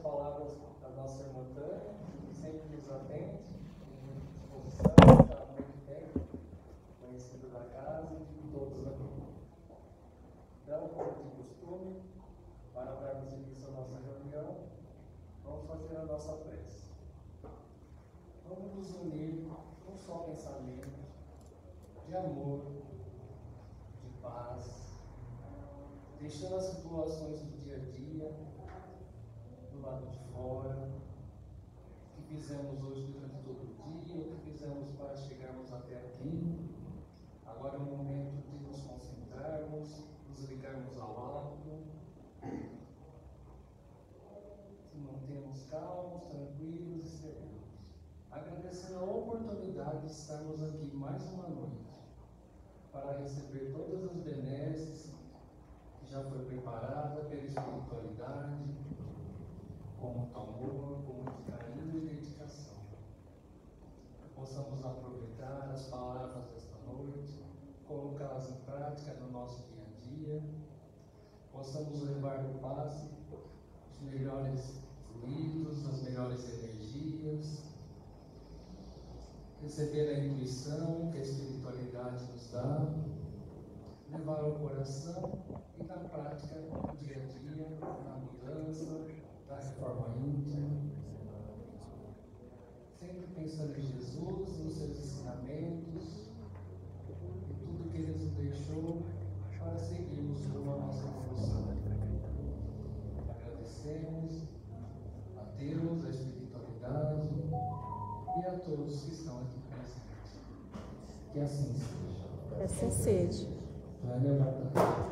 palavras da nossa irmã Tânia, que sempre nos atende, com muita disposição, já há muito tempo, conhecida da casa e de todos aqui. Então, como de costume, para darmos início à nossa reunião, vamos fazer a nossa prece. Vamos nos unir num só pensamento de amor, de paz, deixando as situações do dia a dia, do lado de fora, o que fizemos hoje durante todo o dia, o que fizemos para chegarmos até aqui. Agora é o momento de nos concentrarmos, nos ligarmos ao alto, se mantermos calmos, tranquilos e serenos, agradecendo a oportunidade de estarmos aqui mais uma noite, para receber todas as benesses que já foi preparada pela espiritualidade, com muito amor, com muito carinho e dedicação. Que possamos aproveitar as palavras desta noite, colocá-las em prática no nosso dia a dia, possamos levar no passe os melhores fluidos, as melhores energias, receber a intuição que a espiritualidade nos dá, levar ao coração e na prática do dia a dia, na mudança, da reforma íntima, sempre pensando em Jesus, nos seus ensinamentos e tudo que Ele nos deixou para seguirmos rumo à nossa evolução. Agradecemos a Deus, a espiritualidade e a todos que estão aqui presentes. Que assim seja. Que assim seja. Tânia Marta.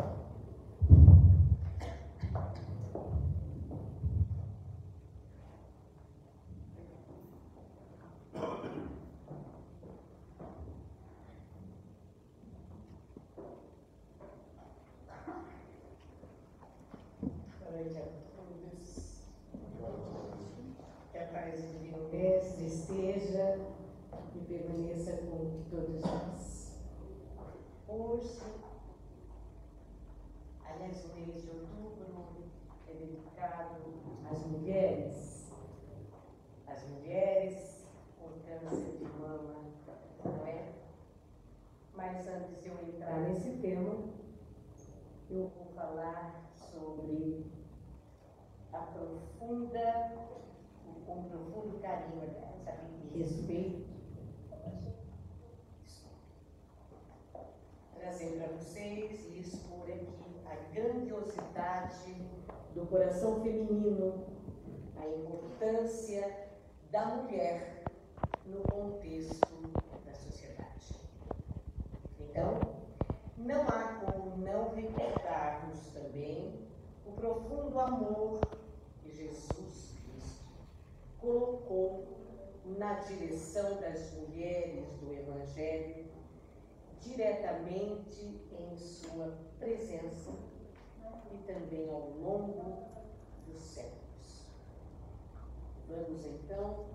Que a paz do Divino Mestre esteja e permaneça com todos nós. Hoje, aliás, o mês de outubro é dedicado às mulheres. As mulheres com câncer de mama, não é? Mas antes de eu entrar nesse tema, eu vou falar sobre um profundo carinho, sabe, respeito. Trazer para vocês e expor aqui a grandiosidade do coração feminino, a importância da mulher no contexto da sociedade. Então, não há como não recordarmos também o profundo amor que Jesus Cristo colocou na direção das mulheres do Evangelho, diretamente em sua presença e também ao longo dos séculos. Vamos então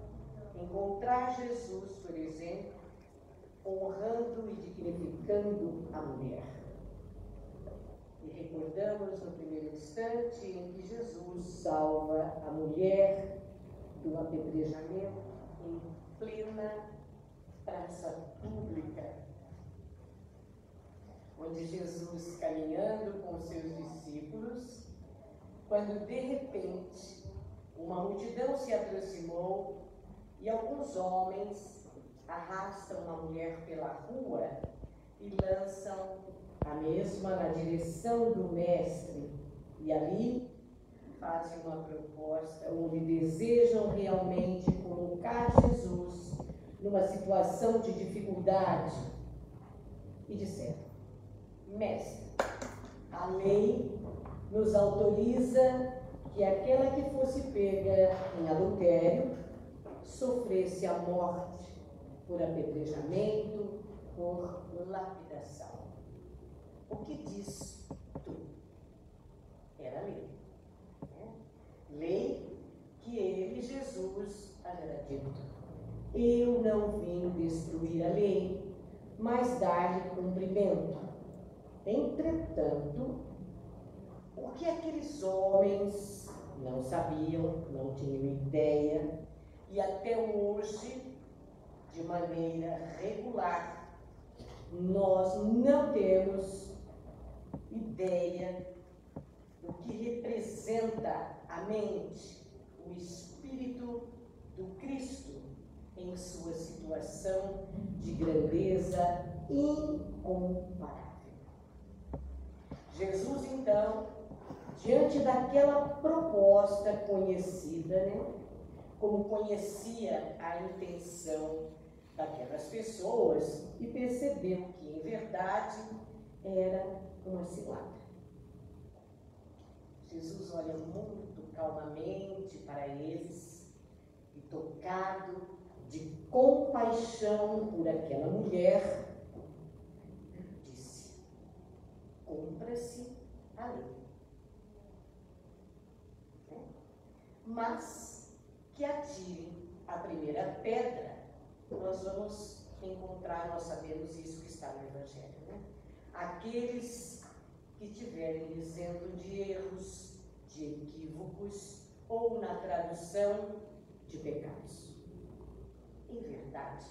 encontrar Jesus, por exemplo, honrando e dignificando a mulher. E recordamos no primeiro instante em que Jesus salva a mulher do apedrejamento em plena praça pública, onde Jesus, caminhando com seus discípulos, quando de repente uma multidão se aproximou e alguns homens arrastam uma mulher pela rua e lançam a mesma na direção do Mestre, e ali fazem uma proposta onde desejam realmente colocar Jesus numa situação de dificuldade e disseram: Mestre, a lei nos autoriza que aquela que fosse pega em adultério sofresse a morte por apedrejamento, por lapidação. O que diz tu? Era a lei. Né? Lei que ele, Jesus, havia dito: eu não vim destruir a lei, mas dar-lhe cumprimento. Entretanto, o que aqueles homens não sabiam, não tinham ideia, e até hoje, de maneira regular, nós não temos ideia do que representa a mente, o espírito do Cristo em sua situação de grandeza incomparável. Jesus, então, diante daquela proposta conhecida, como conhecia a intenção daquelas pessoas, e percebeu que, em verdade, era uma cilada. Jesus olha muito calmamente para eles e, tocado de compaixão por aquela mulher, disse: cumpra-se a lei. Mas que atirem a primeira pedra. Nós vamos encontrar, nós sabemos isso que está no Evangelho, aqueles que tiverem dizendo de erros, de equívocos ou na tradução de pecados. Em verdade,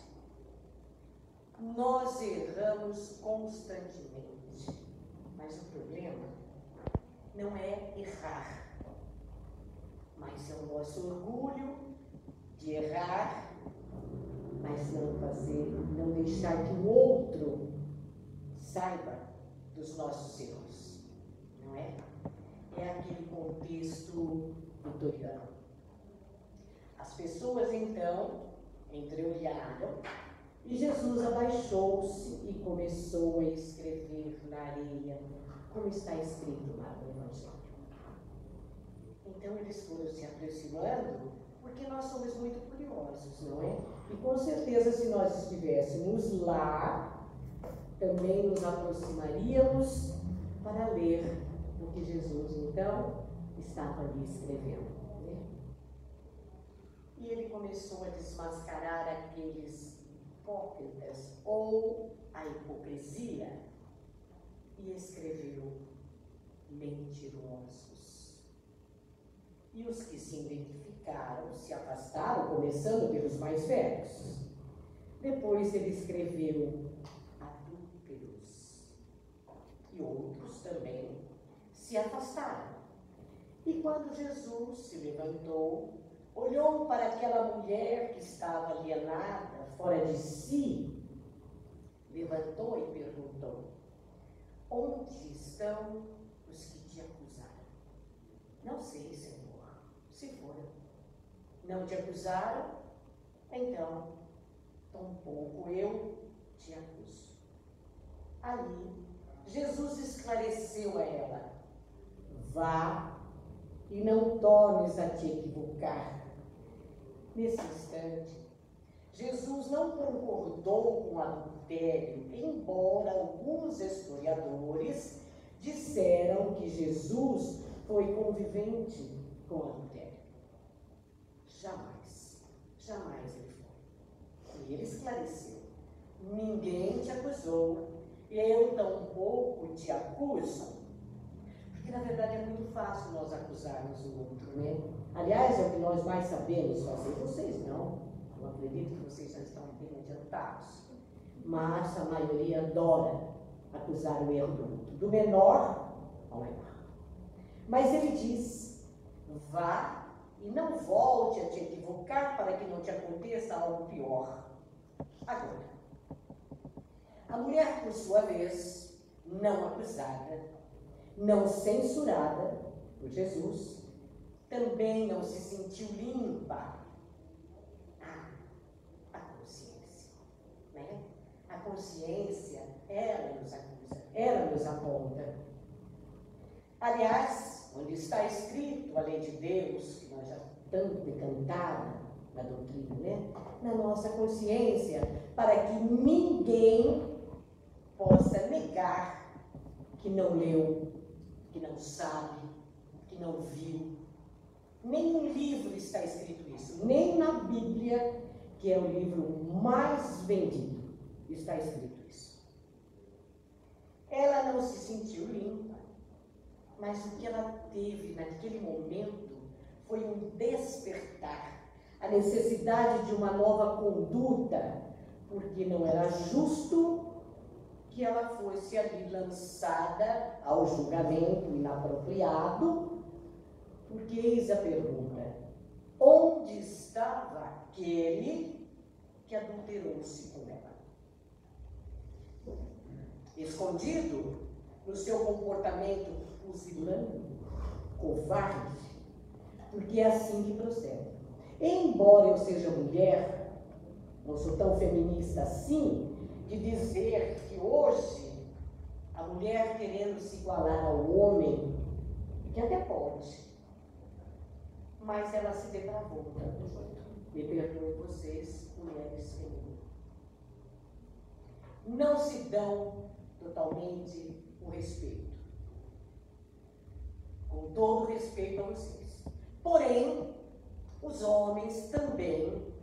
nós erramos constantemente, mas o problema não é errar, mas é o nosso orgulho de errar, mas não deixar que o outro saiba dos nossos erros, não é? É aquele contexto vitoriano. As pessoas, então, entreolharam e Jesus abaixou-se e começou a escrever na areia, como está escrito lá no Evangelho. Então, eles foram se aproximando, porque nós somos muito curiosos, não é? E com certeza, se nós estivéssemos lá, também nos aproximaríamos para ler o que Jesus, então, estava ali escrevendo. E ele começou a desmascarar aqueles hipócritas ou a hipocrisia e escreveu: mentirosos. E os que se identificaram se afastaram, começando pelos mais velhos. Depois ele escreveu: adúlteros. E outros também se afastaram. E quando Jesus se levantou, olhou para aquela mulher que estava alienada, fora de si, levantou e perguntou: onde estão os que te acusaram? Não sei, Senhor. Se foram, não te acusaram, então, tampouco eu te acuso. Ali, Jesus esclareceu a ela: vá e não tornes a te equivocar. Nesse instante, Jesus não concordou com o adultério, embora alguns historiadores disseram que Jesus foi convivente com o adultério. Jamais ele foi. E ele esclareceu: ninguém te acusou, eu tampouco te acuso. Porque na verdade é muito fácil nós acusarmos o outro, Aliás, é o que nós mais sabemos fazer. Vocês não. Eu acredito que vocês já estão bem adiantados. Mas a maioria adora acusar o erro do outro, do menor ao maior. Mas ele diz: vá e não volte a te equivocar para que não te aconteça algo pior. Agora, a mulher, por sua vez, não acusada, não censurada por Jesus, também não se sentiu limpa. A consciência, A consciência, ela nos acusa, ela nos aponta. Aliás, onde está escrito a lei de Deus, que nós já tanto decantava na doutrina, na nossa consciência, para que ninguém possa negar que não leu, que não sabe, que não viu. Nenhum livro está escrito isso, nem na Bíblia, que é o livro mais vendido, está escrito isso. Ela não se sentiu limpa, mas o que ela teve naquele momento foi um despertar, a necessidade de uma nova conduta, porque não era justo que ela fosse ali lançada ao julgamento inapropriado, porque eis a pergunta: onde estava aquele que adulterou-se com ela? Escondido no seu comportamento pusilânime, covarde, porque é assim que procede. Embora eu seja mulher, não sou tão feminista assim, de dizer que hoje a mulher querendo se igualar ao homem, que até pode, mas ela se depravou tanto quanto. Me perdoem vocês, mulheres femininas. Não se dão totalmente o respeito. Com todo respeito a vocês. Porém, os homens também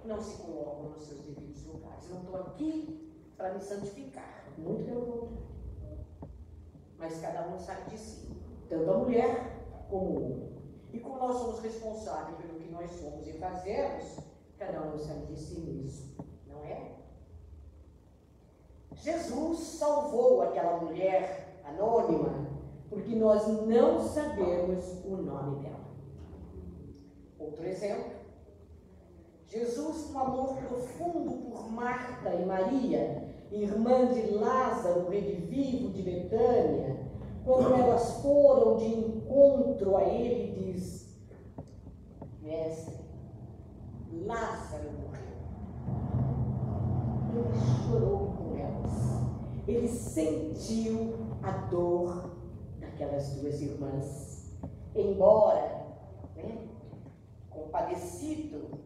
não se colocam nos seus devidos lugares. Eu não estou aqui para me santificar, muito pelo contrário. Mas cada um sabe de si, tanto a mulher como o homem. E como nós somos responsáveis pelo que nós somos e fazemos, cada um sabe de si mesmo, não é? Jesus salvou aquela mulher anônima porque nós não sabemos o nome dela. Outro exemplo, Jesus, com amor profundo por Marta e Maria, irmã de Lázaro, redivivo de Betânia, quando elas foram de encontro a ele, diz: Mestre, Lázaro morreu. Ele chorou com elas. Ele sentiu a dor daquelas duas irmãs. Embora, compadecido,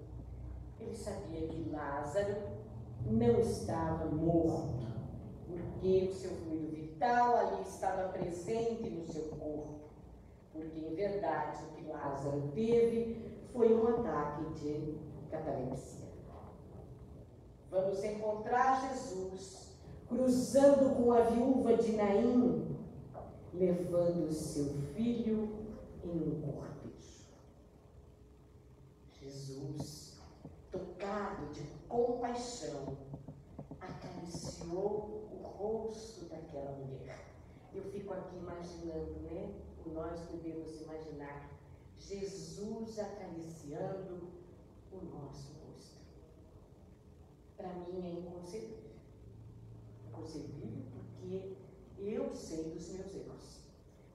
ele sabia que Lázaro não estava morto, porque o seu fluido vital ali estava presente no seu corpo. Porque, em verdade, o que Lázaro teve foi um ataque de catalepsia. Vamos encontrar Jesus cruzando com a viúva de Naim, levando seu filho em um cortejo. Jesus, tocado de compaixão, acariciou o rosto daquela mulher. Eu fico aqui imaginando, nós podemos imaginar Jesus acariciando o nosso rosto. Para mim é inconcebível. Inconcebível porque eu sei dos meus erros.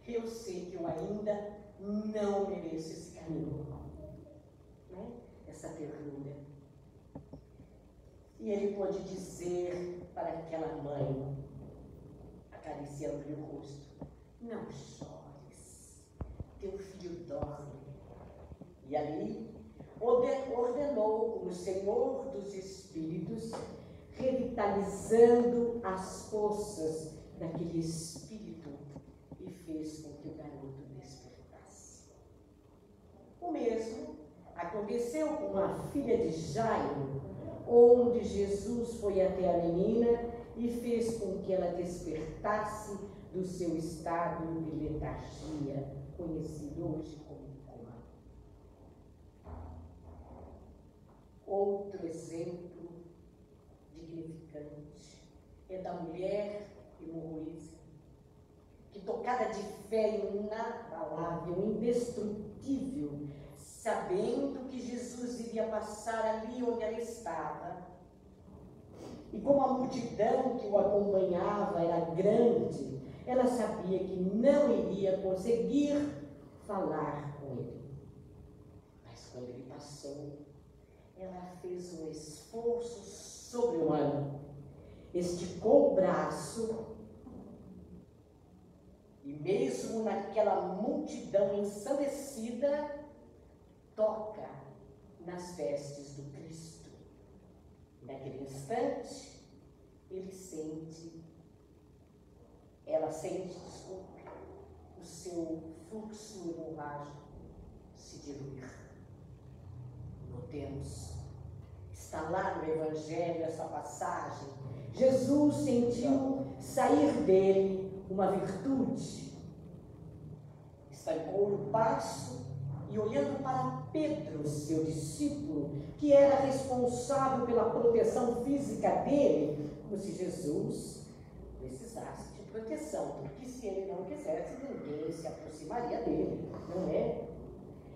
Eu sei que eu ainda não mereço esse caminho, essa ternura. E ele pode dizer para aquela mãe, acariciando-lhe o rosto: não chores, teu filho dorme. E ali ordenou como Senhor dos Espíritos, revitalizando as forças daquele espírito, e fez com que o garoto despertasse. O mesmo aconteceu com a filha de Jairo, onde Jesus foi até a menina e fez com que ela despertasse do seu estado de letargia, conhecido hoje como coma. Outro exemplo dignificante é da mulher hemorroísa, que, tocada de fé inabalável, indestrutível, sabendo que Jesus iria passar ali onde ela estava, e como a multidão que o acompanhava era grande, ela sabia que não iria conseguir falar com ele. Mas quando ele passou, ela fez um esforço sobre-humano, esticou o braço e, mesmo naquela multidão ensandecida, toca nas vestes do Cristo. Naquele instante, ela sente, o seu fluxo hemorrágico se diluir. Notemos, está lá no Evangelho essa passagem. Jesus sentiu sair dele uma virtude. Estancou o passo e olhando para Pedro, seu discípulo, que era responsável pela proteção física dele, como se Jesus precisasse de proteção, porque se ele não quisesse, ninguém se aproximaria dele, não é?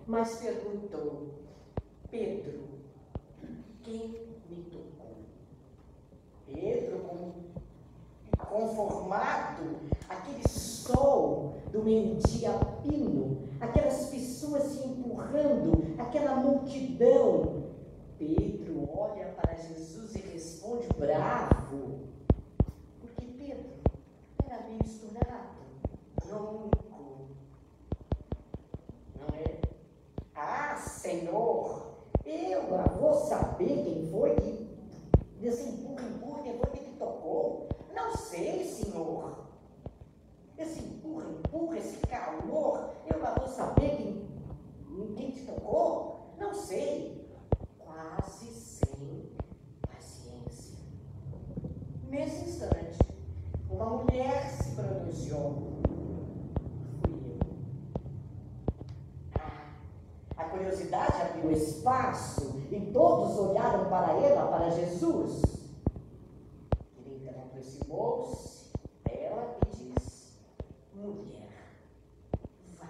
Mas perguntou: Pedro, quem me tocou? Pedro, conformado, aquele sol do meio-dia pino, aquelas pessoas se empurrando, aquela multidão. Pedro olha para Jesus e responde bravo, porque Pedro era meio estourado, ronco, não é? Ah, Senhor, eu vou saber quem foi que desse empurra, quem foi que te tocou? Não sei, Senhor. Esse empurra, esse calor, eu vou saber quem te tocou? Não sei. Quase sem paciência. Nesse instante, uma mulher se pronunciou. Fui eu. A curiosidade abriu espaço e todos olharam para ela, para Jesus. Ele então aproximou-se dela e disse: mulher, vá,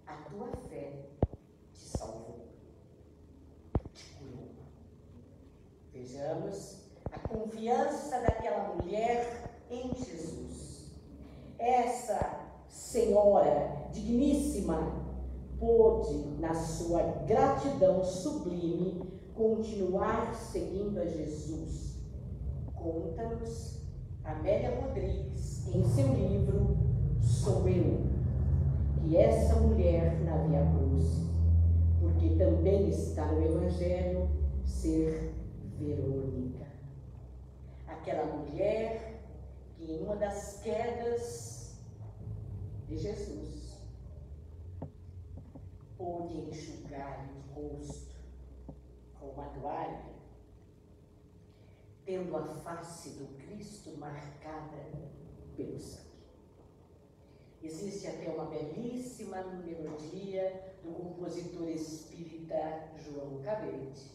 a tua fé te salvou, te curou. Vejamos a confiança daquela mulher em Jesus. Essa senhora digníssima pôde, na sua gratidão sublime, continuar seguindo a Jesus. Conta-nos Amélia Rodrigues, em seu livro Sou Eu, que essa mulher na Via Cruz, porque também está no Evangelho, ser Verônica. Aquela mulher que em uma das quedas de Jesus pôde enxugar o rosto com uma toalha, tendo a face do Cristo marcada pelo sangue. Existe até uma belíssima melodia do compositor espírita João Cabete,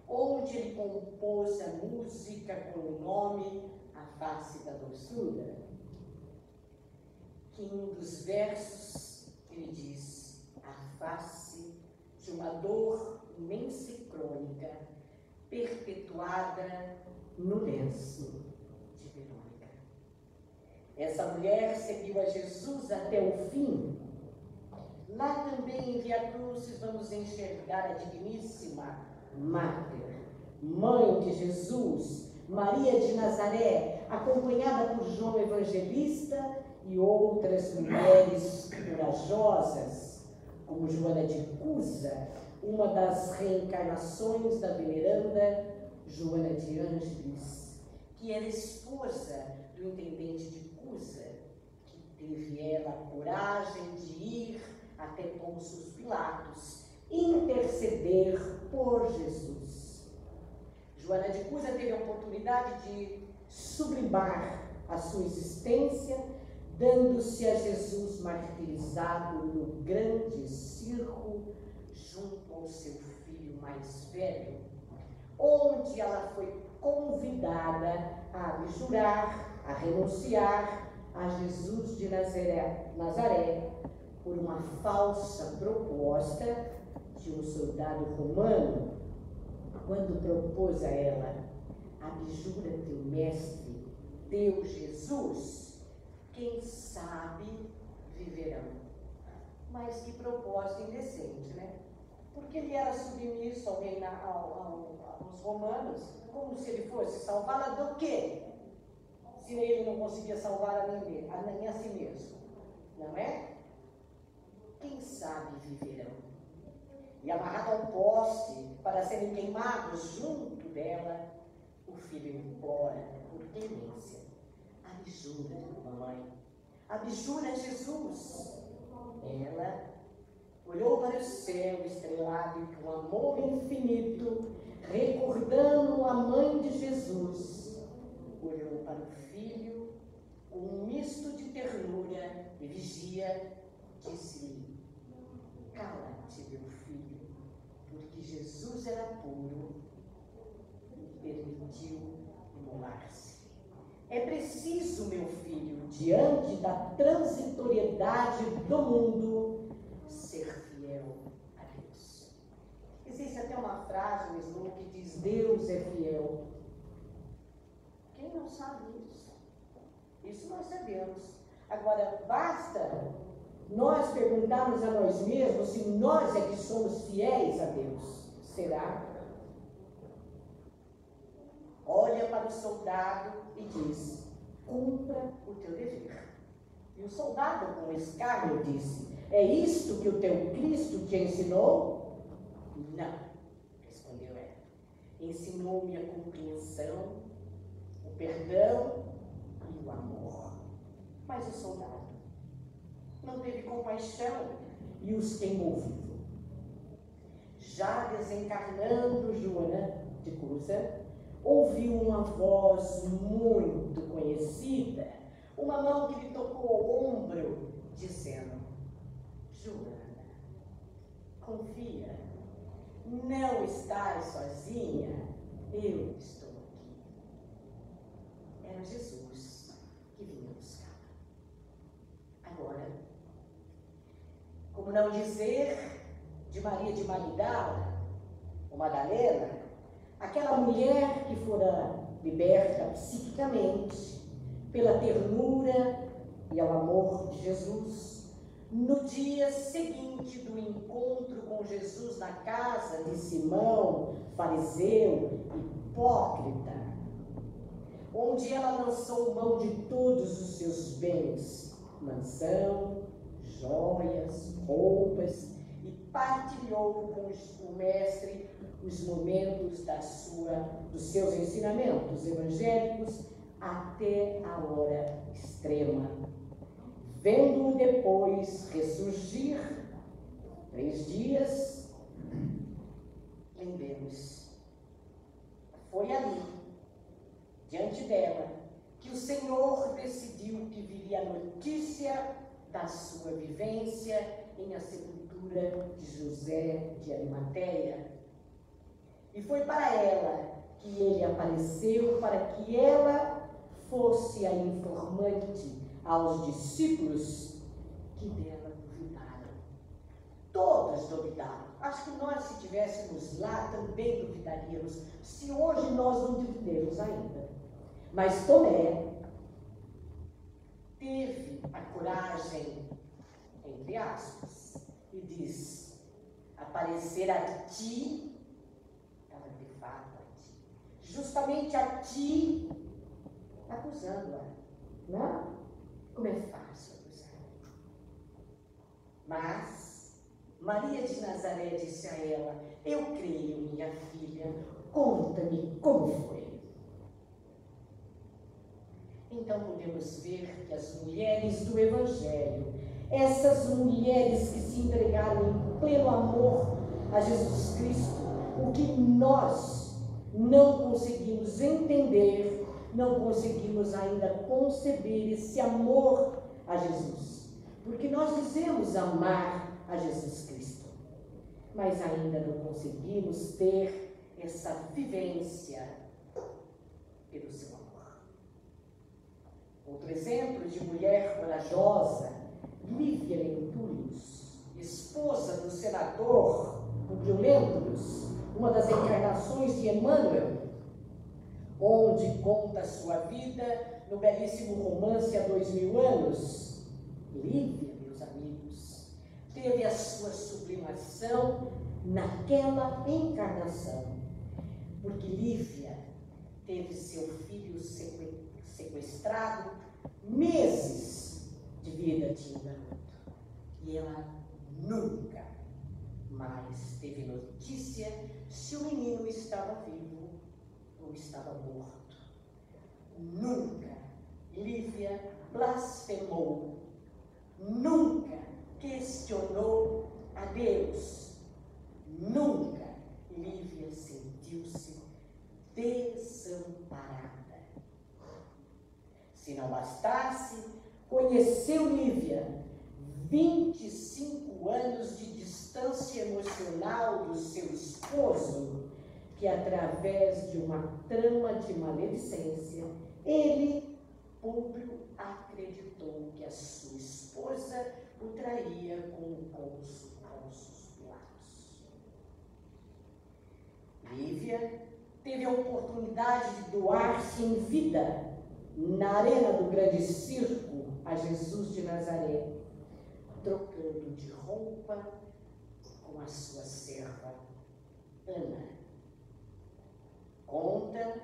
onde ele compôs a música com o nome A Face da Doçura, que em um dos versos ele diz: a face de uma dor imensa e crônica, perpetuada no lenço de Verônica. Essa mulher seguiu a Jesus até o fim. Lá também em Via Cruzes vamos enxergar a digníssima Mater, mãe de Jesus, Maria de Nazaré, acompanhada por João Evangelista e outras mulheres corajosas, como Joana de Cusa, uma das reencarnações da veneranda Joana de Ângeles, que era esposa do intendente de Cusa, que teve ela a coragem de ir até Pôncio Pilatos interceder por Jesus. Joana de Cusa teve a oportunidade de sublimar a sua existência, dando-se a Jesus martirizado no grande circo, junto ao seu filho mais velho, onde ela foi convidada a abjurar, a renunciar a Jesus de Nazaré, por uma falsa proposta de um soldado romano, quando propôs a ela: abjura teu mestre, teu Jesus, quem sabe viverão. Mas que proposta indecente, né? Porque ele era submisso aos romanos, como se ele fosse salvá-la do quê? Se ele não conseguia salvar nem a si mesmo, não é? Quem sabe viverão. E amarrado ao poste para serem queimados junto dela, o filho implora por clemência: abjura, mamãe, abjura Jesus. Ela olhou para o céu estrelado e com amor infinito, recordando a mãe de Jesus, olhou para o filho com um misto de ternura e vigia, disse-lhe: cala-te, meu filho, porque Jesus era puro e permitiu imolar-se. É preciso, meu filho, diante da transitoriedade do mundo, ser fiel a Deus. Existe até uma frase no slogan que diz: Deus é fiel. Quem não sabe isso? Isso nós sabemos. Agora, basta nós perguntarmos a nós mesmos se nós é que somos fiéis a Deus. Será? Olha para o soldado e diz: cumpra o teu dever. E o soldado, com escárnio, disse: é isto que o teu Cristo te ensinou? Não, respondeu ela. Ensinou-me a compreensão, o perdão e o amor. Mas o soldado não teve compaixão e os queimou vivo. Já desencarnando Joana de Cusa, ouviu uma voz muito conhecida, uma mão que lhe tocou o ombro, dizendo: Joana, confia, não estás sozinha, eu estou aqui. Era Jesus que vinha buscá-la. Agora, como não dizer de Maria de Magdala, ou Madalena, aquela mulher que fora liberta psiquicamente pela ternura e ao amor de Jesus, no dia seguinte do encontro com Jesus na casa de Simão, fariseu, hipócrita, onde ela lançou mão de todos os seus bens, mansão, joias, roupas, e partilhou com o mestre os momentos dos seus ensinamentos evangélicos até a hora extrema, vendo-o depois ressurgir 3 dias, lembremos, foi ali, diante dela, que o Senhor decidiu que viria a notícia da sua vivência em a sepultura de José de Arimateia. E foi para ela que ele apareceu, para que ela fosse a informante aos discípulos que dela duvidaram. Todos duvidaram. Acho que nós, se estivéssemos lá, também duvidaríamos, se hoje nós não duvidemos ainda. Mas Tomé teve a coragem, entre aspas, e diz: aparecer a ti, estava de fato a ti, justamente a ti, acusando-a. Não? Como é fácil acusar. Mas Maria de Nazaré disse a ela: eu creio, minha filha, conta-me como foi. Então podemos ver que as mulheres do Evangelho, essas mulheres que se entregaram em pleno amor a Jesus Cristo, o que nós não conseguimos entender, não conseguimos ainda conceber esse amor a Jesus. Porque nós dizemos amar a Jesus Cristo, mas ainda não conseguimos ter essa vivência pelo seu amor. Outro exemplo de mulher corajosa, Lívia Lentulus, esposa do senador Publio Lentulus, uma das encarnações de Emmanuel, onde conta a sua vida no belíssimo romance Há 2000 anos. Lívia, meus amigos, teve a sua sublimação naquela encarnação, porque Lívia teve seu filho sequestrado, meses de vida tinha garoto, e ela nunca mais teve notícia se o menino estava vivo ou estava morto. Nunca Lívia blasfemou, nunca questionou a Deus, nunca Lívia sentiu-se desamparada. Se não bastasse, conheceu Lívia 25 anos de distância emocional do seu esposo, que através de uma trama de maledicência, ele, Públio, acreditou que a sua esposa o traía com o Pôncio Pilatos. Lívia teve a oportunidade de doar-se em vida na arena do grande circo a Jesus de Nazaré, trocando de roupa com a sua serva Ana. Conta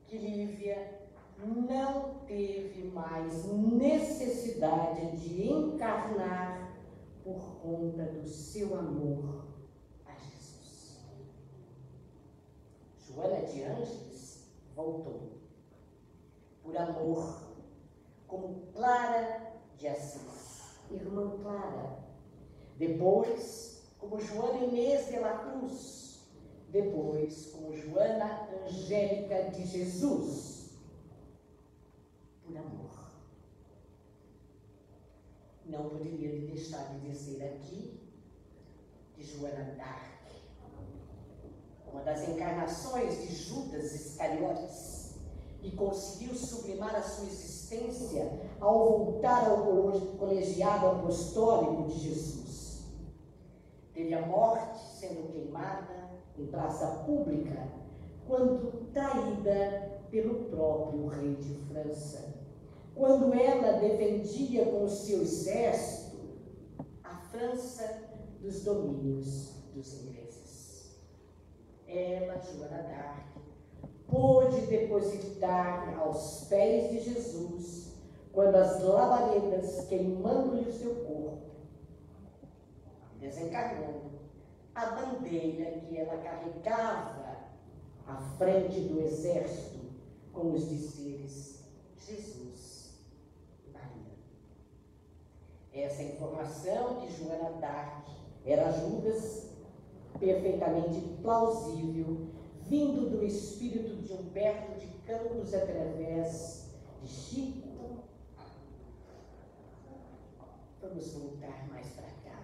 que Lívia não teve mais necessidade de encarnar por conta do seu amor a Jesus. Joana de Ângeles voltou por amor, como Clara de Assis, irmã Clara. Depois, como Joana Inês de la Cruz. Depois, como Joana Angélica de Jesus. Por amor. Não poderia deixar de dizer aqui de Joana d'Arc, uma das encarnações de Judas Iscariotes, que conseguiu sublimar a sua existência ao voltar ao colegiado apostólico de Jesus. Teve a morte sendo queimada em praça pública, quando traída pelo próprio rei de França, quando ela defendia com o seu exército a França dos domínios dos ingleses. Ela, Joana d'Arc, pôde depositar aos pés de Jesus, quando as labaredas queimando-lhe o seu corpo, desencarnando, a bandeira que ela carregava à frente do exército, com os dizeres: Jesus, Maria. Essa informação de Joana d'Arc era Judas perfeitamente plausível, vindo do espírito de Humberto de Campos através de Chico. Vamos voltar mais para cá.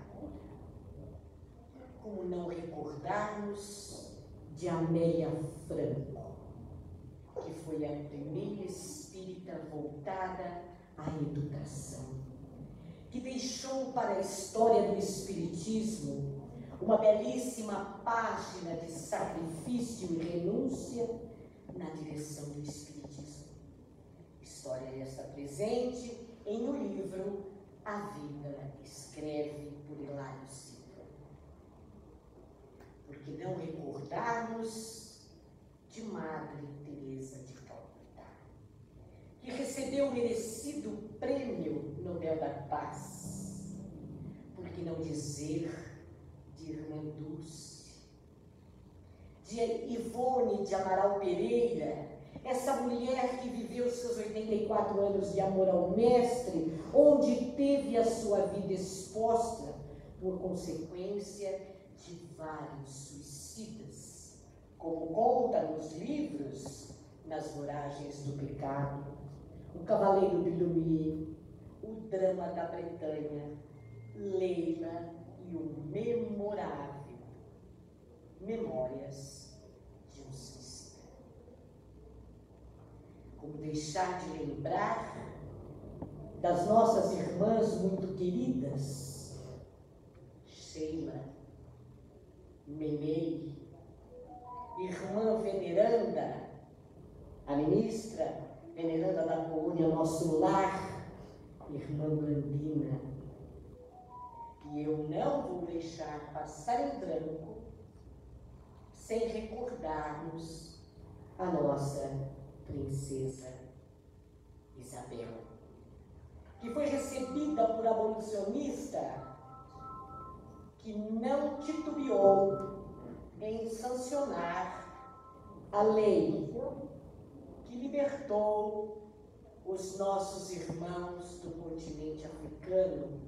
Como não recordarmos de Amélia Franco, que foi a primeira espírita voltada à educação, que deixou para a história do espiritismo uma belíssima página de sacrifício e renúncia na direção do espiritismo. História esta presente em o livro A Vida Escreve, por Hilário Silva. Porque não recordarmos de Madre Teresa de Calcutá, que recebeu o merecido Prêmio Nobel da Paz, por que não dizer de Irmã Dulce, de Ivone de Amaral Pereira, essa mulher que viveu seus 84 anos de amor ao Mestre, onde teve a sua vida exposta por consequência de vários suicidas, como conta nos livros Nas Voragens do Pecado, O Cavaleiro de Louis, O Drama da Bretanha, Leila e o memorável Memórias de um Suicida. Como deixar de lembrar das nossas irmãs muito queridas, Sheila, Memei, irmã veneranda, a ministra veneranda da colônia Nosso Lar, irmã Blandina, que eu não vou deixar passar em branco sem recordarmos a nossa princesa Isabel, que foi recebida por abolicionista que não titubeou em sancionar a lei que libertou os nossos irmãos do continente africano,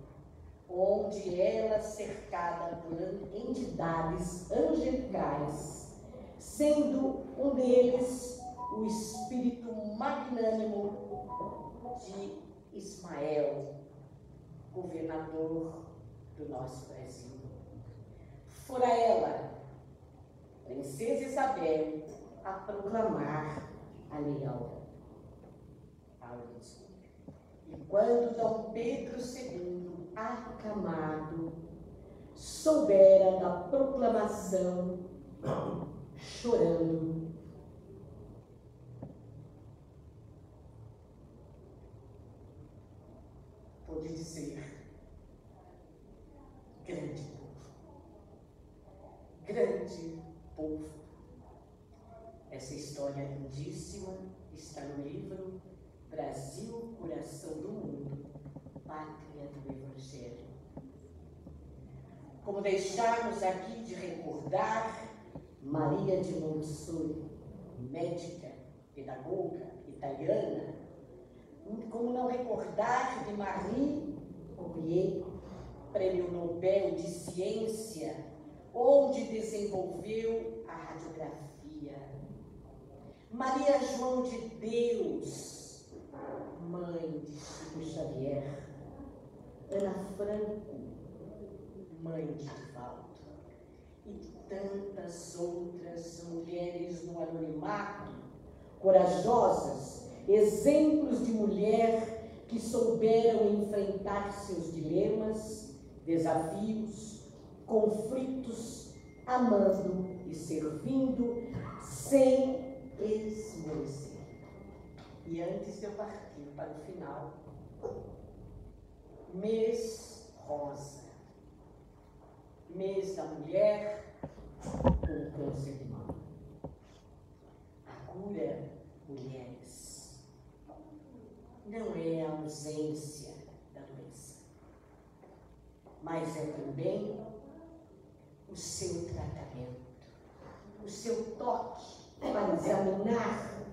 onde ela, cercada por entidades angelicais, sendo um deles o espírito magnânimo de Ismael, governador do nosso Brasil. Fora ela, Princesa Isabel, a proclamar a Lei Áurea. E quando Dom Pedro II, acamado, soubera da proclamação, chorando, pôde dizer: grande povo. Essa história lindíssima está no livro Brasil, Coração do Mundo, Pátria do Evangelho. Como deixarmos aqui de recordar Maria de Montessori, médica, pedagoga italiana, como não recordar de Marie Curie, Prêmio Nobel de Ciência, onde desenvolveu a radiografia. Maria João de Deus, mãe de Chico Xavier. Ana Franco, mãe de Divaldo. E tantas outras mulheres no anonimato, corajosas, exemplos de mulher que souberam enfrentar seus dilemas, desafios, conflitos, amando e servindo, sem esmorecer. E antes de eu partir para o final, mês rosa, mês da mulher com câncer de mama. A cura, mulheres, não é a ausência da doença, mas é também o seu tratamento, o seu toque para examinar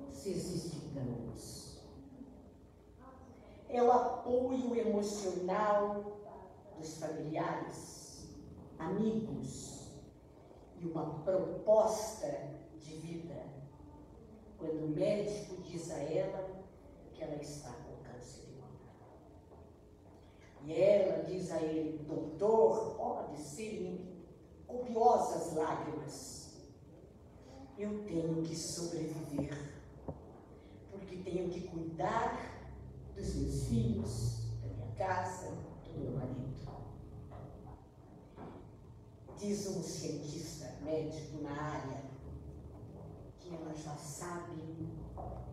se existe danos. É o apoio emocional dos familiares, amigos e uma proposta de vida. Quando o médico diz a ela que ela está com câncer de mama. E ela diz a ele: doutor, pode ser em copiosas lágrimas, eu tenho que sobreviver, porque tenho que cuidar dos meus filhos, da minha casa, do meu marido. Diz um cientista médico na área que ela já sabe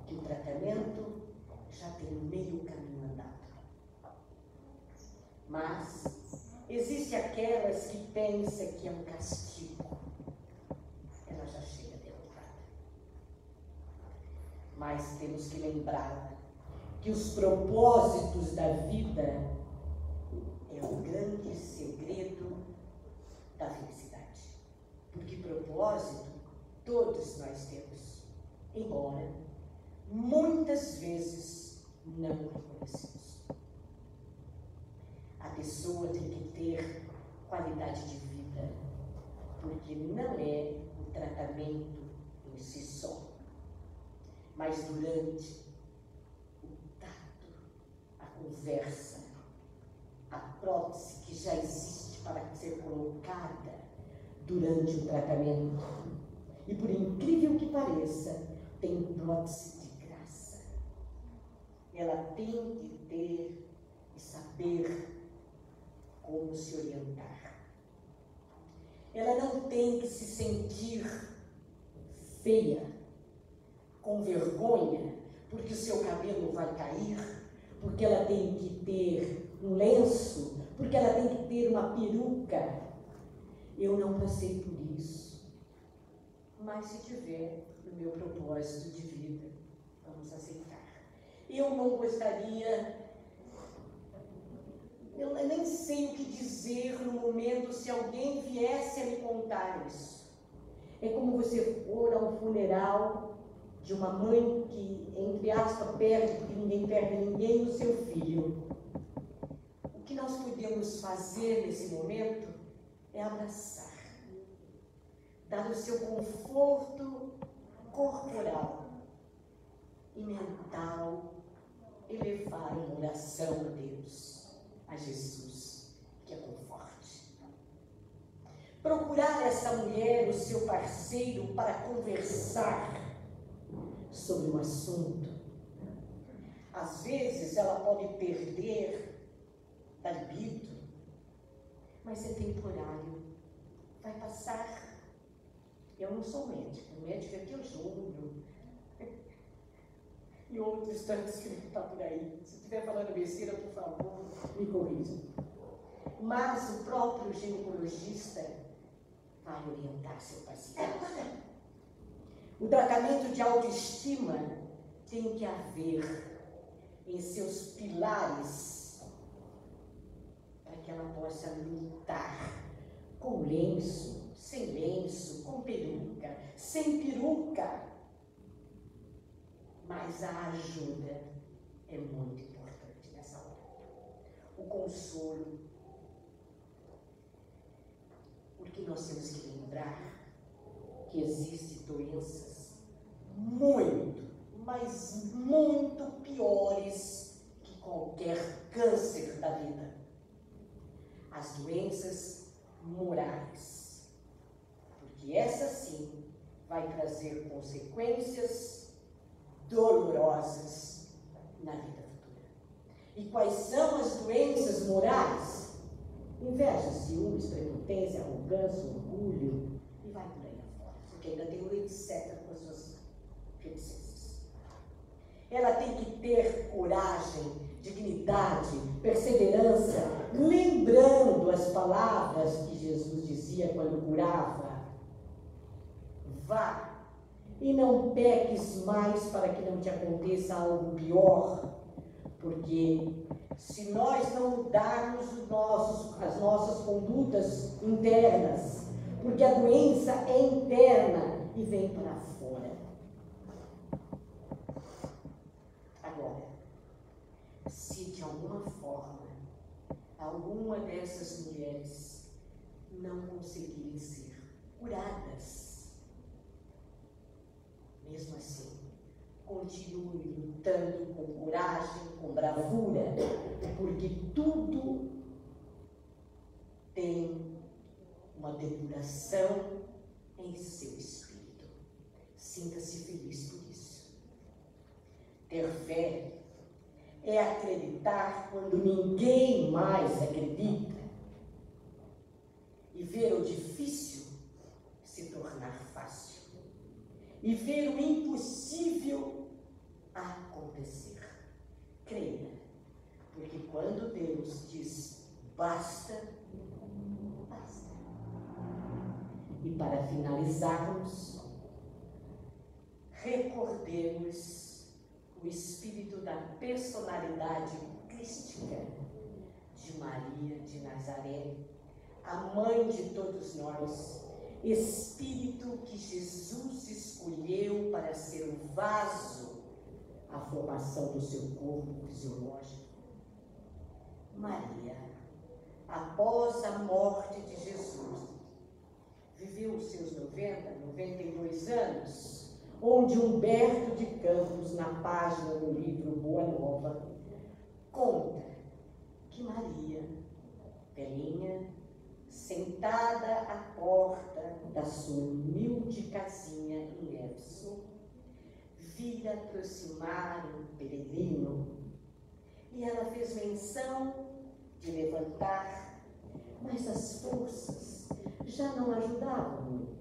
que o tratamento já tem meio caminho andado. Mas existe aquelas que pensam que é um castigo. Ela já chega derrotada. Mas temos que lembrar que os propósitos da vida é o grande segredo da felicidade. Porque propósito todos nós temos, embora muitas vezes não reconhecemos. A pessoa tem que ter qualidade de vida, porque não é o tratamento em si só, mas durante o tato, a conversa, a prótese que já existe para ser colocada durante o tratamento. E por incrível que pareça, tem prótese de graça. Ela tem que ter e saber como se orientar. Ela não tem que se sentir feia, com vergonha, porque o seu cabelo vai cair, porque ela tem que ter um lenço, porque ela tem que ter uma peruca. Eu não passei por isso. Mas se tiver no meu propósito de vida, vamos aceitar. Eu não gostaria, eu nem sei o que dizer no momento se alguém viesse a me contar isso. É como você for ao funeral de uma mãe que, entre aspas, perde, porque ninguém perde ninguém, o seu filho. O que nós podemos fazer nesse momento é abraçar, dar o seu conforto corporal e mental e levar uma oração a Deus. a Jesus, que a conforte. Procurar essa mulher, o seu parceiro, para conversar sobre um assunto. Às vezes ela pode perder da libido, mas é temporário, vai passar. Eu não sou médica, o médico é que eu julgo. E outros tantos que está por aí. Se estiver falando besteira, por favor, me corrija. Mas o próprio ginecologista vai orientar seu paciente. O tratamento de autoestima tem que haver em seus pilares para que ela possa lutar com lenço, sem lenço, com peruca, sem peruca. Mas a ajuda é muito importante nessa hora. O consolo. Porque nós temos que lembrar que existem doenças muito, mas muito piores que qualquer câncer da vida. As doenças morais. Porque essa sim vai trazer consequências dolorosas na vida futura. E quais são as doenças morais? Inveja, ciúmes, prepotência, arrogância, orgulho, e vai por aí afora, porque ainda tem o etc. com as suas reticências. Ela tem que ter coragem, dignidade, perseverança, lembrando as palavras que Jesus dizia quando curava. Vá e não peques mais para que não te aconteça algo pior, porque se nós não mudarmos as nossas condutas internas, porque a doença é interna e vem para fora. Agora, se de alguma forma alguma dessas mulheres não conseguirem ser curadas, mesmo assim, continue lutando com coragem, com bravura, porque tudo tem uma depuração em seu espírito. Sinta-se feliz por isso. Ter fé é acreditar quando ninguém mais acredita e ver o difícil se tornar fácil. E ver o impossível acontecer. Creia, porque quando Deus diz basta, basta. E para finalizarmos, recordemos o espírito da personalidade crística de Maria de Nazaré, a mãe de todos nós, espírito que Jesus escolheu para ser o vaso à formação do seu corpo fisiológico. Maria, após a morte de Jesus, viveu os seus 92 anos, onde Humberto de Campos, na página do livro Boa Nova, conta que Maria, velhinha, sentada à porta da sua humilde casinha em Éfeso, vira aproximar um peregrino e ela fez menção de levantar, mas as forças já não ajudavam muito.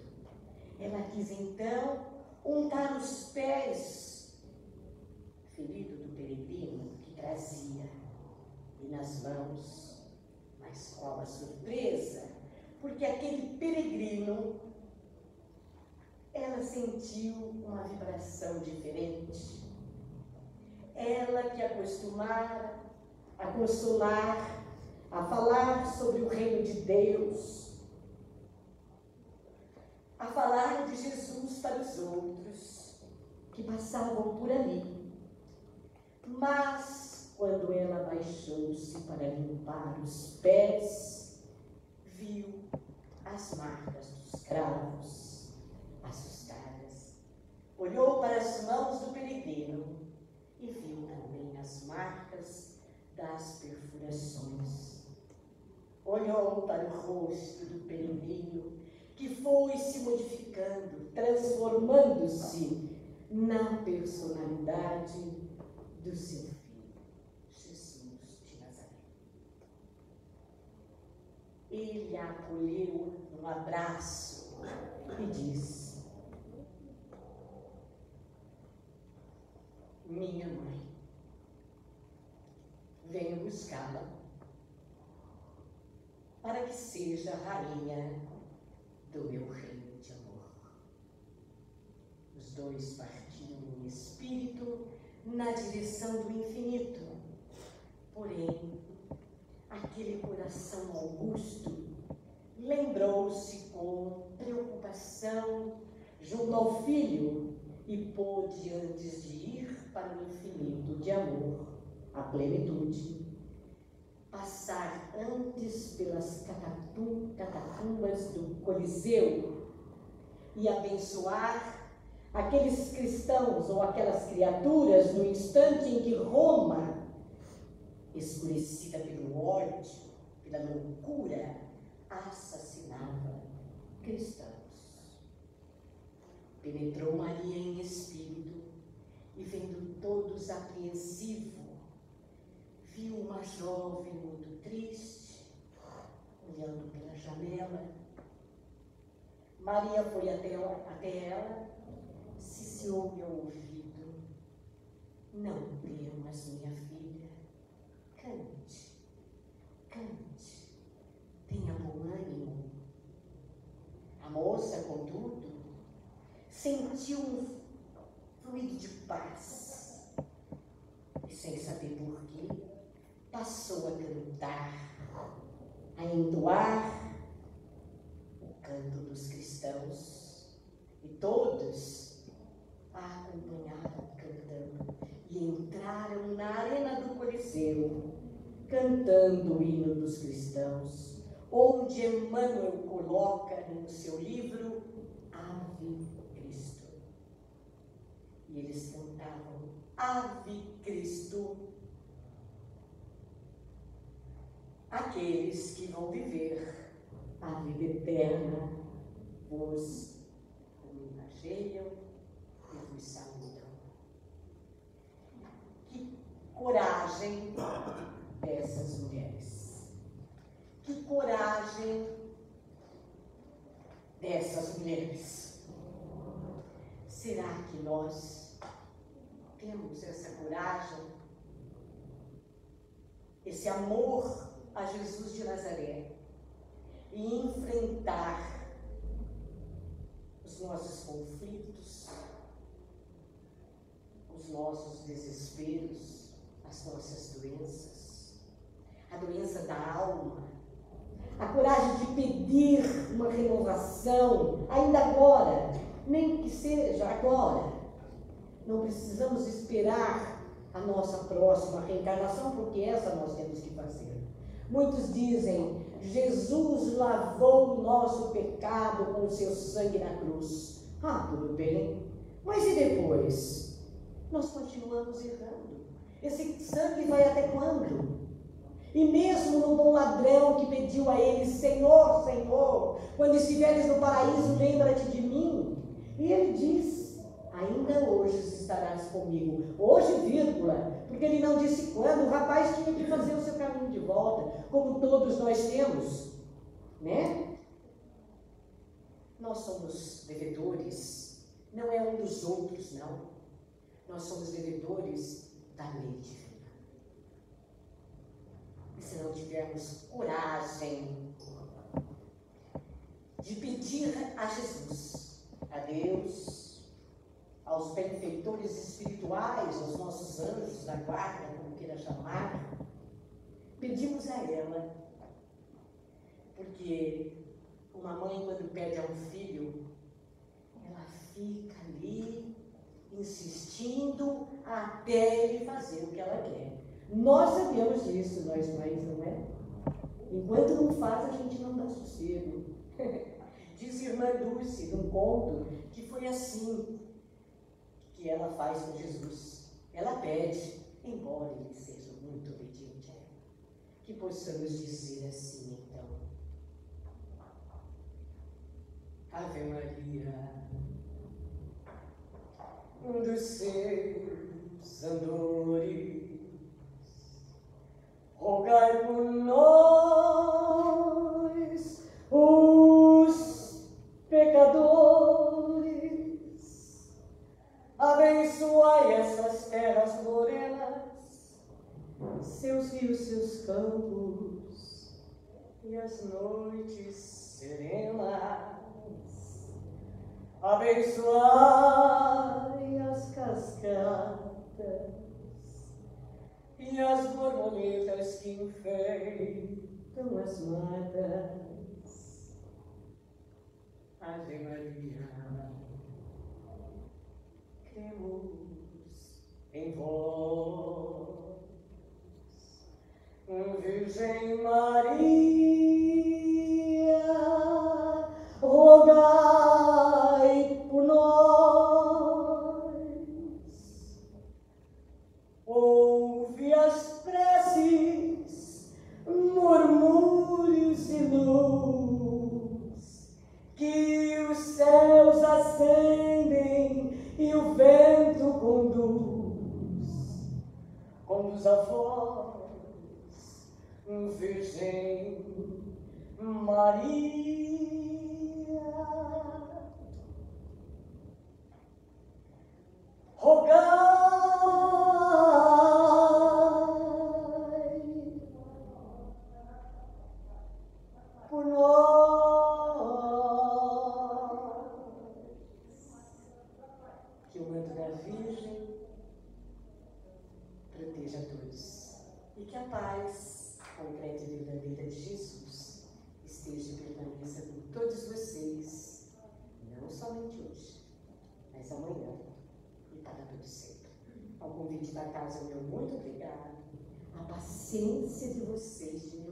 Ela quis então untar os pés ferido do peregrino que trazia e nas mãos. Mas qual a surpresa, porque aquele peregrino, ela sentiu uma vibração diferente. Ela que acostumara a consolar, a falar sobre o reino de Deus, a falar de Jesus para os outros que passavam por ali. Mas quando ela baixou-se para limpar os pés, viu as marcas dos cravos, assustadas. Olhou para as mãos do peregrino e viu também as marcas das perfurações. Olhou para o rosto do peregrino, que foi se modificando, transformando-se na personalidade do seu filho, Jesus de Nazaré. Ele a acolheu num abraço e disse: minha mãe, venho buscá-la para que seja rainha do meu reino de amor. Os dois partiram em espírito na direção do infinito. Porém, aquele coração augusto lembrou-se com preocupação junto ao filho e pôde, antes de ir para o infinito de amor, a plenitude, passar antes pelas catacumbas do Coliseu e abençoar aqueles cristãos ou aquelas criaturas no instante em que Roma, escurecida pelo ódio, pela loucura, assassinava cristãos. Penetrou Maria em espírito e, vendo todos apreensivo, viu uma jovem muito triste, olhando pela janela. Maria foi até ela, sussurrou-lhe ao ouvido: não temas, minha filha, cante, cante, tenha bom ânimo. A moça, contudo, sentiu um fluido de paz e, sem saber porquê, passou a cantar, a entoar o canto dos cristãos, e todos a acompanharam cantando e entraram na arena do Coliseu, cantando o hino dos cristãos, onde Emmanuel coloca no seu livro Ave Cristo. E eles cantavam Ave Cristo, aqueles que vão viver a vida eterna vos homenageiam e vos saúdam. Que coragem dessas mulheres! Que coragem dessas mulheres! Será que nós temos essa coragem, esse amor a Jesus de Nazaré e enfrentar os nossos conflitos, os nossos desesperos, as nossas doenças, a doença da alma, a coragem de pedir uma renovação, ainda agora, nem que seja agora. Não precisamos esperar a nossa próxima reencarnação, porque essa nós temos que fazer. Muitos dizem: Jesus lavou o nosso pecado com o seu sangue na cruz. Ah, tudo bem, mas e depois? Nós continuamos errando. Esse sangue vai até quando? E mesmo no bom ladrão que pediu a ele: Senhor, Senhor, quando estiveres no paraíso, lembra-te de mim. E ele diz: ainda hoje estarás comigo. Hoje, vírgula, porque ele não disse quando. O rapaz tinha que fazer o seu caminho de volta, como todos nós temos, né? Nós somos devedores, não é um dos outros, não. Nós somos devedores da lei divina. E se não tivermos coragem de pedir a Jesus, a Deus, aos benfeitores espirituais, aos nossos anjos da guarda, como queira chamar, pedimos a ela, porque uma mãe, quando pede a um filho, ela fica ali insistindo até ele fazer o que ela quer. Nós sabemos disso, nós mães, não é? Enquanto não faz, a gente não dá sossego. Diz irmã Dulce, num conto, que foi assim que ela faz com Jesus. Ela pede, embora ele seja um muito obediente a ela. Que possamos dizer assim, então: Ave Maria, dos seus andores, rogai por nós, os pecadores, abençoai essas terras morenas, seus rios, seus campos e as noites serenas. Abençoai as cascatas e as borboletas que enfeitam as matas. Ave Maria, cremos em vós. Virgem Maria, rogai por nós. Ouve as preces, murmúrios e luz, que os céus acendem e o vento conduz a vós, Virgem Maria. Rogai por nós. Que o manto da Virgem proteja a todos e que a paz concreta e verdadeira de Jesus esteja e permaneça com todos vocês, não somente hoje, mas amanhã e para todo sempre. Ao convite da casa, meu muito obrigado. A paciência de vocês de me